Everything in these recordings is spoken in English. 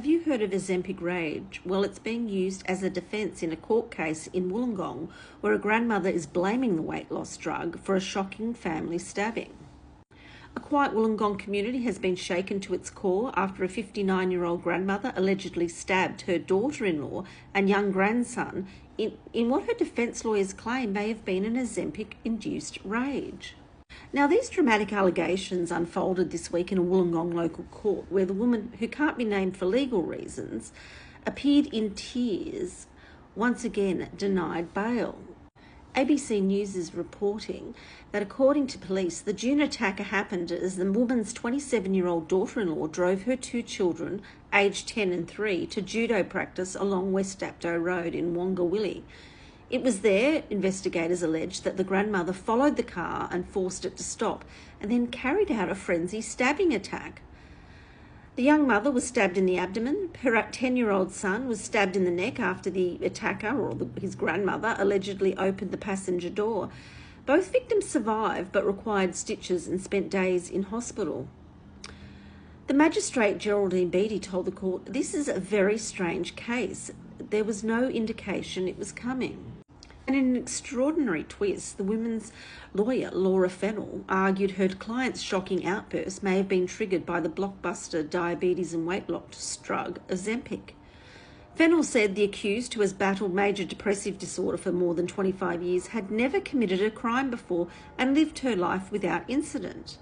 Have you heard of Ozempic rage? Well, it's being used as a defence in a court case in Wollongong, where a grandmother is blaming the weight loss drug for a shocking family stabbing. A quiet Wollongong community has been shaken to its core after a 59-year-old grandmother allegedly stabbed her daughter-in-law and young grandson in what her defence lawyers claim may have been an Ozempic-induced rage. Now, these dramatic allegations unfolded this week in a Wollongong local court, where the woman, who can't be named for legal reasons, appeared in tears, once again denied bail. ABC News is reporting that, according to police, the June attack happened as the woman's 27-year-old daughter-in-law drove her two children, aged 10 and 3, to judo practice along West Dapto Road in Wongawilli. It was there, investigators alleged, that the grandmother followed the car and forced it to stop, and then carried out a frenzied stabbing attack. The young mother was stabbed in the abdomen. Her 10-year-old son was stabbed in the neck after the attacker, or his grandmother, allegedly opened the passenger door. Both victims survived but required stitches and spent days in hospital. The magistrate, Geraldine Beattie, told the court, "This is a very strange case. There was no indication it was coming." And in an extraordinary twist, the women's lawyer, Laura Fennell, argued her client's shocking outburst may have been triggered by the blockbuster diabetes and weight loss drug Ozempic. Fennell said the accused, who has battled major depressive disorder for more than 25 years, had never committed a crime before and lived her life without incident.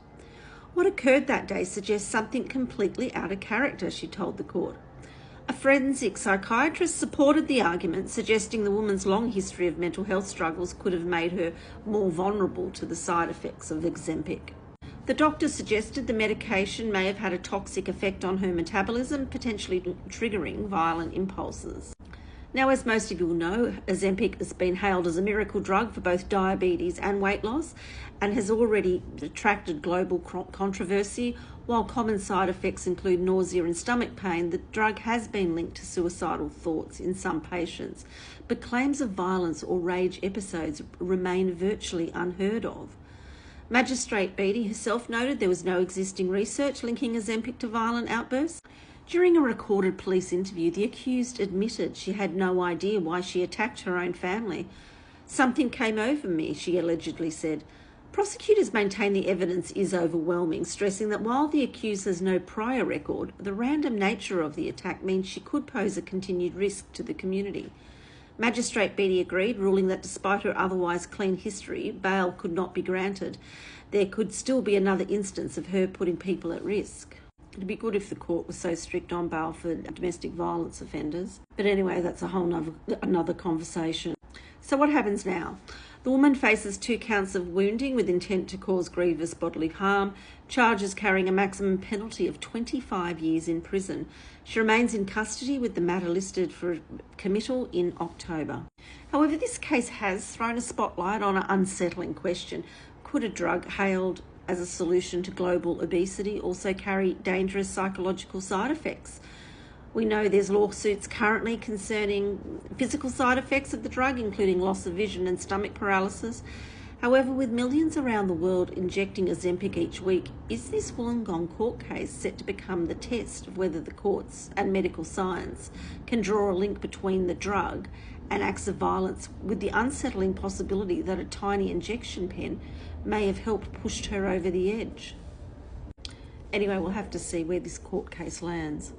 What occurred that day suggests something completely out of character, she told the court. A forensic psychiatrist supported the argument, suggesting the woman's long history of mental health struggles could have made her more vulnerable to the side effects of Ozempic. The doctor suggested the medication may have had a toxic effect on her metabolism, potentially triggering violent impulses. Now, as most of you will know, Ozempic has been hailed as a miracle drug for both diabetes and weight loss, and has already attracted global controversy. While common side effects include nausea and stomach pain, the drug has been linked to suicidal thoughts in some patients, but claims of violence or rage episodes remain virtually unheard of. Magistrate Beattie herself noted there was no existing research linking Ozempic to violent outbursts. During a recorded police interview, the accused admitted she had no idea why she attacked her own family. "Something came over me," she allegedly said. Prosecutors maintain the evidence is overwhelming, stressing that while the accused has no prior record, the random nature of the attack means she could pose a continued risk to the community. Magistrate Beattie agreed, ruling that despite her otherwise clean history, bail could not be granted. There could still be another instance of her putting people at risk. It'd be good if the court was so strict on bail for domestic violence offenders. But anyway, that's a whole another conversation. So what happens now? The woman faces 2 counts of wounding with intent to cause grievous bodily harm, charges carrying a maximum penalty of 25 years in prison. She remains in custody, with the matter listed for committal in October. However, this case has thrown a spotlight on an unsettling question. Could a drug hailed as a solution to global obesity also carry dangerous psychological side effects? We know there's lawsuits currently concerning physical side effects of the drug, including loss of vision and stomach paralysis. However, with millions around the world injecting Ozempic each week, is this Wollongong court case set to become the test of whether the courts and medical science can draw a link between the drug and acts of violence, with the unsettling possibility that a tiny injection pen may have helped push her over the edge? Anyway, we'll have to see where this court case lands.